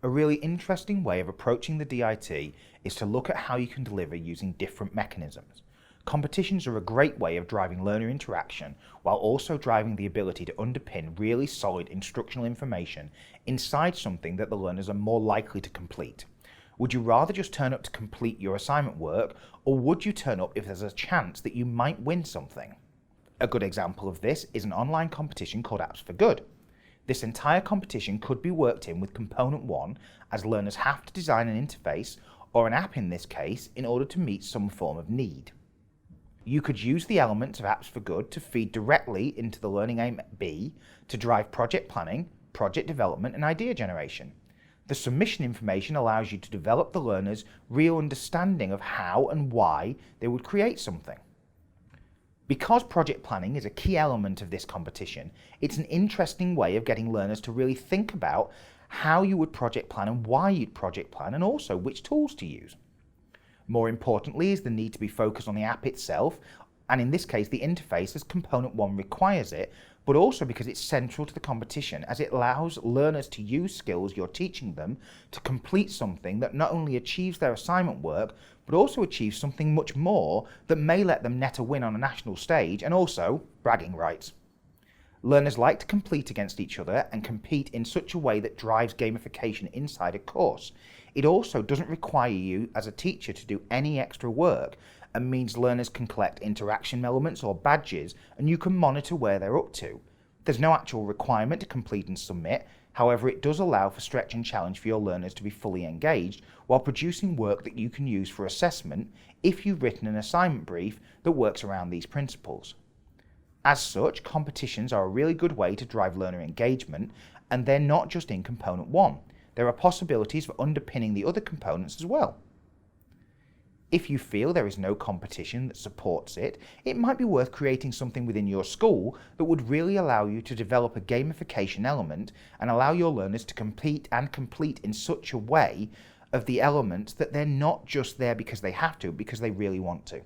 A really interesting way of approaching the DIT is to look at how you can deliver using different mechanisms. Competitions are a great way of driving learner interaction while also driving the ability to underpin really solid instructional information inside something that the learners are more likely to complete. Would you rather just turn up to complete your assignment work, or would you turn up if there's a chance that you might win something? A good example of this is an online competition called Apps for Good. This entire competition could be worked in with Component 1, as learners have to design an interface, or an app in this case, in order to meet some form of need. You could use the elements of Apps for Good to feed directly into the Learning Aim B to drive project planning, project development, and idea generation. The submission information allows you to develop the learner's real understanding of how and why they would create something. Because project planning is a key element of this competition, it's an interesting way of getting learners to really think about how you would project plan and why you'd project plan, and also which tools to use. More importantly is the need to be focused on the app itself, and in this case the interface, as Component 1 requires it, but also because it's central to the competition, as it allows learners to use skills you're teaching them to complete something that not only achieves their assignment work, but also achieves something much more that may let them net a win on a national stage, and also bragging rights. Learners like to compete against each other and compete in such a way that drives gamification inside a course. It also doesn't require you as a teacher to do any extra work, and means learners can collect interaction elements or badges, and you can monitor where they're up to. There's no actual requirement to complete and submit, however it does allow for stretch and challenge for your learners to be fully engaged while producing work that you can use for assessment if you've written an assignment brief that works around these principles. As such, competitions are a really good way to drive learner engagement, and they're not just in Component 1. There are possibilities for underpinning the other components as well. If you feel there is no competition that supports it, it might be worth creating something within your school that would really allow you to develop a gamification element and allow your learners to compete and complete in such a way of the elements that they're not just there because they have to, because they really want to.